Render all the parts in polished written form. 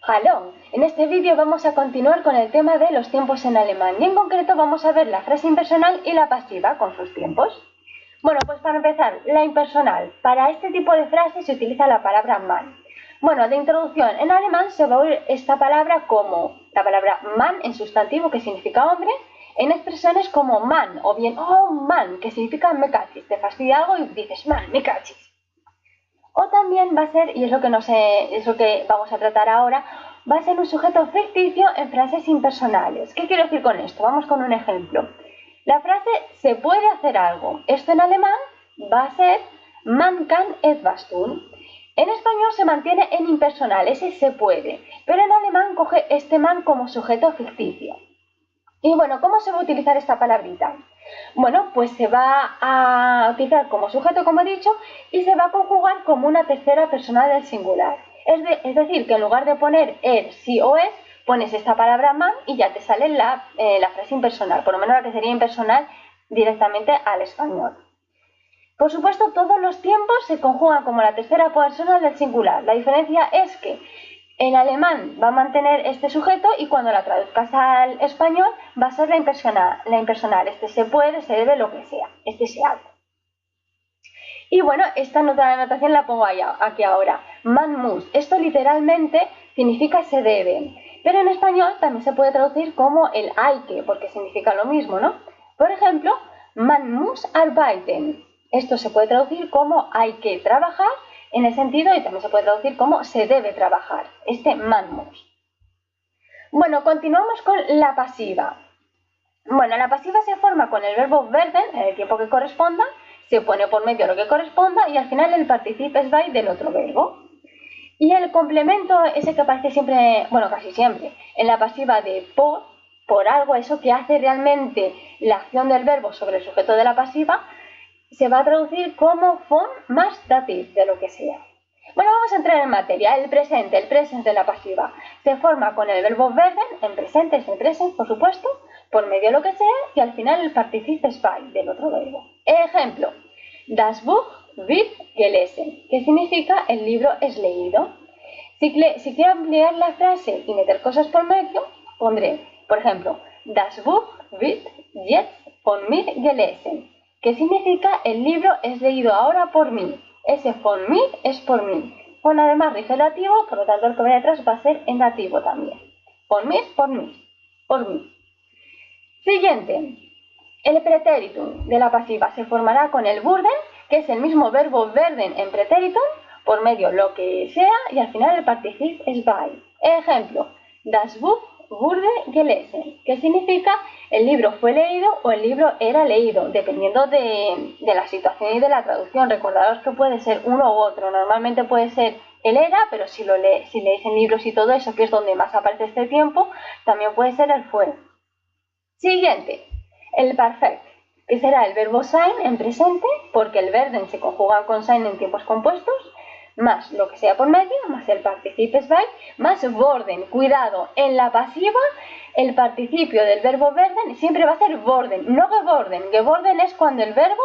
Hallo, en este vídeo vamos a continuar con el tema de los tiempos en alemán y en concreto vamos a ver la frase impersonal y la pasiva con sus tiempos. Bueno, pues para empezar, la impersonal. Para este tipo de frases se utiliza la palabra Mann. Bueno, de introducción, en alemán se va a oír esta palabra como la palabra Mann en sustantivo, que significa hombre, en expresiones como Mann o bien oh Mann, que significa me cachis. Te fastidia algo y dices Mann, me cachis. O también va a ser, y es lo que vamos a tratar ahora, va a ser un sujeto ficticio en frases impersonales. ¿Qué quiero decir con esto? Vamos con un ejemplo. La frase se puede hacer algo. Esto en alemán va a ser man kann etwas tun. En español se mantiene en impersonal, ese se puede, pero en alemán coge este man como sujeto ficticio. Y bueno, ¿cómo se va a utilizar esta palabrita? Bueno, pues se va a utilizar como sujeto, como he dicho, y se va a conjugar como una tercera persona del singular. Es decir, que en lugar de poner er, si o es, pones esta palabra man y ya te sale la frase impersonal, por lo menos la que sería impersonal directamente al español. Por supuesto, todos los tiempos se conjugan como la tercera persona del singular. La diferencia es que en alemán va a mantener este sujeto y cuando la traduzcas al español va a ser la impersonal. Este se puede, se debe, lo que sea. Este se hace. Y bueno, esta nota de anotación la pongo aquí ahora. Man muss. Esto literalmente significa se debe. Pero en español también se puede traducir como el hay que, porque significa lo mismo, ¿no? Por ejemplo, man muss arbeiten. Esto se puede traducir como hay que trabajar, en el sentido, y también se puede traducir como se debe trabajar, este man muss. Bueno, continuamos con la pasiva. Bueno, la pasiva se forma con el verbo werden en el tiempo que corresponda, se pone por medio lo que corresponda y al final el participes by del otro verbo. Y el complemento, ese que aparece siempre, bueno, casi siempre, en la pasiva de por algo, eso que hace realmente la acción del verbo sobre el sujeto de la pasiva, se va a traducir como von más dativ, de lo que sea. Bueno, vamos a entrar en materia. El presente de la pasiva, se forma con el verbo werden, en presente es el present, por supuesto, por medio de lo que sea, y al final el participes by del otro verbo. Ejemplo, das Buch wird gelesen, que significa el libro es leído. Si quiero ampliar la frase y meter cosas por medio, pondré, por ejemplo, das Buch wird jetzt von mir gelesen, que significa el libro es leído ahora por mí. Ese von mir es por mí. Con además rige el dativo, por lo tanto el que viene detrás va a ser en dativo también. Von mir, por mí, por mí. Siguiente. El pretéritum de la pasiva se formará con el würden, que es el mismo verbo werden en pretéritum, por medio lo que sea, y al final el particip es by. Ejemplo, das Buch wurde gelesen, que significa el libro fue leído o el libro era leído, dependiendo de la situación y de la traducción. Recordaros que puede ser uno u otro, normalmente puede ser el era, pero si leéis en libros y todo eso, que es donde más aparece este tiempo, también puede ser el fue. Siguiente, el perfect, que será el verbo sein en presente, porque el werden se conjuga con sein en tiempos compuestos, más lo que sea por medio, más el participes by, más worden. Cuidado, en la pasiva el participio del verbo werden siempre va a ser worden, no geworden. Geworden es cuando el verbo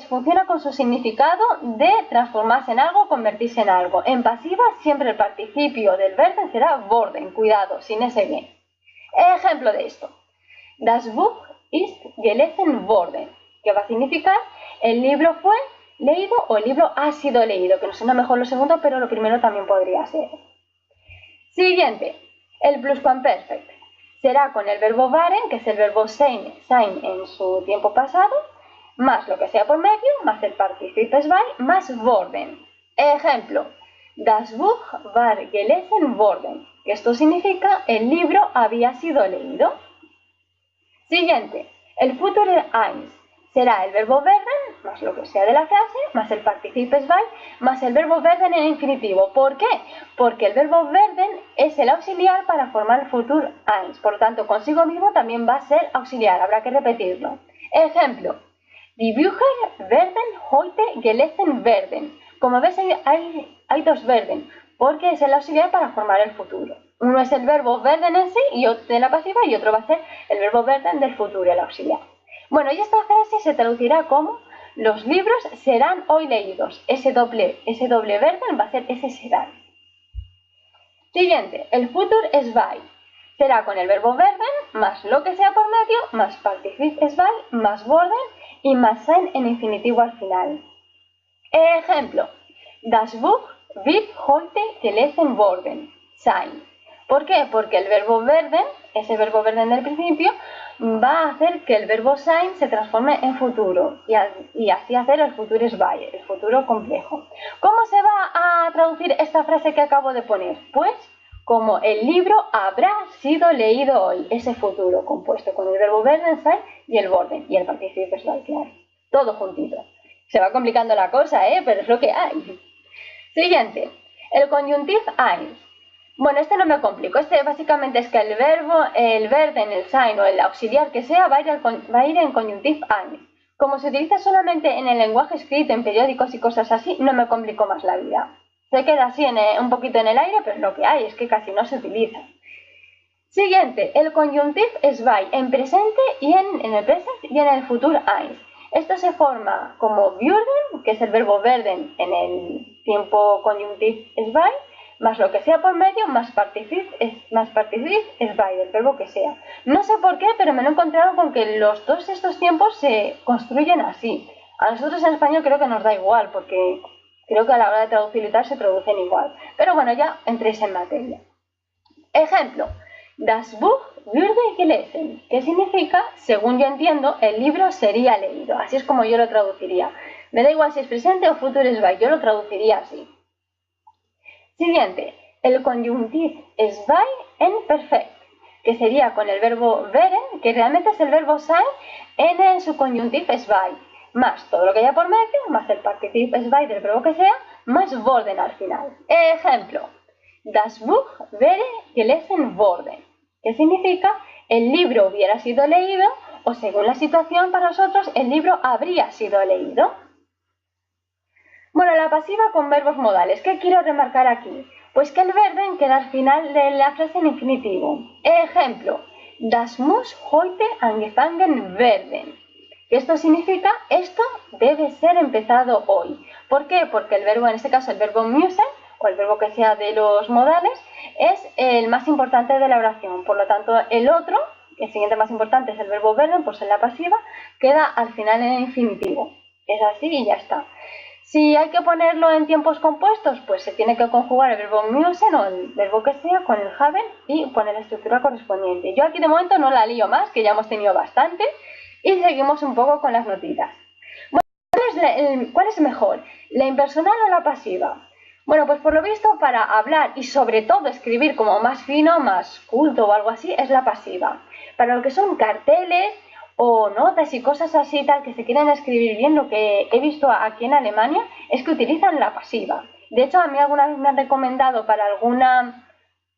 funciona con su significado de transformarse en algo, convertirse en algo. En pasiva siempre el participio del werden será worden, cuidado, sin ese bien. Ejemplo de esto, das Buch ist gelesen worden, que va a significar el libro fue leído o el libro ha sido leído, que nos suena mejor lo segundo, pero lo primero también podría ser. Siguiente, el pluscuamperfect. Será con el verbo waren, que es el verbo sein en su tiempo pasado, más lo que sea por medio, más el participes by, más worden. Ejemplo, das Buch war gelesen worden, que esto significa el libro había sido leído. Siguiente, el Future eins. Será el verbo werden, más lo que sea de la frase, más el participes by, más el verbo werden en infinitivo. ¿Por qué? Porque el verbo werden es el auxiliar para formar el Future eins. Por lo tanto, consigo mismo también va a ser auxiliar, habrá que repetirlo. Ejemplo, die Bücher werden heute gelesen werden. Como ves, hay dos werden, porque es el auxiliar para formar el futuro. Uno es el verbo werden en sí, y otro de la pasiva, y otro va a ser el verbo werden del futuro, el auxiliar. Bueno, y esta frase se traducirá como los libros serán hoy leídos. Ese doble verbo va a ser ese serán. Siguiente, el futur zwei. Será con el verbo werden más lo que sea por medio, más Partizip zwei, más worden y más sein en infinitivo al final. Ejemplo, das Buch wird heute gelesen worden. Sein. ¿Por qué? Porque el verbo werden, ese verbo werden del principio, va a hacer que el verbo sein se transforme en futuro y así hacer el futuro zwei, el futuro complejo. ¿Cómo se va a traducir esta frase que acabo de poner? Pues como el libro habrá sido leído hoy, ese futuro compuesto con el verbo werden, sein y el worden y el participio zwei, claro. Todo juntito. Se va complicando la cosa, pero es lo que hay. Siguiente, el conjuntiv eins. Bueno, este no me complico. Este básicamente es que el verbo, el werden, el sein o el auxiliar que sea va a ir en conjuntiv eins. Como se utiliza solamente en el lenguaje escrito, en periódicos y cosas así, no me complico más la vida. Se queda así un poquito en el aire, pero es lo que hay, es que casi no se utiliza. Siguiente, el conjuntiv zwei en presente y en el present y en el futur eins. Esto se forma como würden, que es el verbo werden en el tiempo conjuntiv zwei, más lo que sea por medio, más Partizip zwei, del verbo que sea. No sé por qué, pero me lo he encontrado con que los dos estos tiempos se construyen así. A nosotros en español creo que nos da igual, porque creo que a la hora de traducir y tal se traducen igual. Pero bueno, ya entréis en materia. Ejemplo, das Buch würde gelesen, que significa, según yo entiendo, el libro sería leído. Así es como yo lo traduciría. Me da igual si es presente o futuro zwei, yo lo traduciría así. Siguiente, el conjuntiv zwei en perfect, que sería con el verbo veren, que realmente es el verbo sein, en su conjuntiv zwei, más todo lo que haya por medio, más el Partizip zwei del verbo que sea, más worden al final. Ejemplo, das Buch wäre gelesen worden, que significa el libro hubiera sido leído o según la situación para nosotros el libro habría sido leído. Bueno, la pasiva con verbos modales. ¿Qué quiero remarcar aquí? Pues que el werden queda al final de la frase en infinitivo. Ejemplo, das muss heute angefangen werden. Esto significa, esto debe ser empezado hoy. ¿Por qué? Porque el verbo, en este caso el verbo müssen, o el verbo que sea de los modales, es el más importante de la oración. Por lo tanto, el otro, el siguiente más importante es el verbo werden, pues en la pasiva, queda al final en infinitivo. Es así y ya está. Si hay que ponerlo en tiempos compuestos, pues se tiene que conjugar el verbo müssen o el verbo que sea con el haben y poner la estructura correspondiente. Yo aquí de momento no la lío más, que ya hemos tenido bastante, y seguimos un poco con las notitas. Bueno, ¿cuál es mejor? ¿La impersonal o la pasiva? Bueno, pues por lo visto para hablar y sobre todo escribir como más fino, más culto o algo así, es la pasiva. Para lo que son carteles o notas y cosas así tal que se quieren escribir bien, lo que he visto aquí en Alemania es que utilizan la pasiva. De hecho, a mí alguna vez me han recomendado para alguna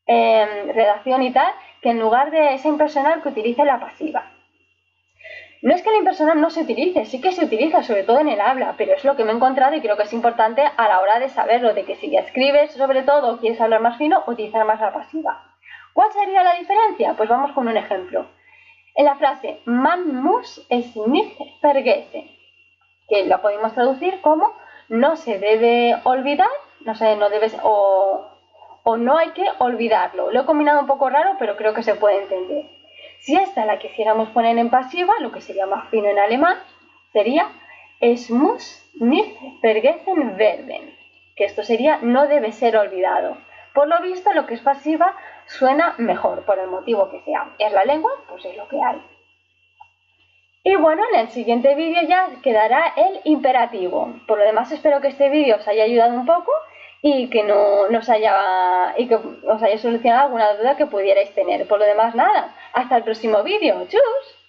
redacción y tal, que en lugar de esa impersonal que utilice la pasiva. No es que la impersonal no se utilice, sí que se utiliza, sobre todo en el habla, pero es lo que me he encontrado y creo que es importante a la hora de saberlo, de que si ya escribes, sobre todo, o quieres hablar más fino, utilizar más la pasiva. ¿Cuál sería la diferencia? Pues vamos con un ejemplo. En la frase man muss es nicht vergessen, que lo podemos traducir como no se debe olvidar, o no hay que olvidarlo. Lo he combinado un poco raro, pero creo que se puede entender. Si esta la quisiéramos poner en pasiva, lo que sería más fino en alemán, sería es muss nicht vergessen werden, que esto sería no debe ser olvidado. Por lo visto, lo que es pasiva suena mejor, por el motivo que sea. Es la lengua, pues es lo que hay. Y bueno, en el siguiente vídeo ya quedará el imperativo. Por lo demás, espero que este vídeo os haya ayudado un poco y que os haya solucionado alguna duda que pudierais tener. Por lo demás, nada. Hasta el próximo vídeo. ¡Chus!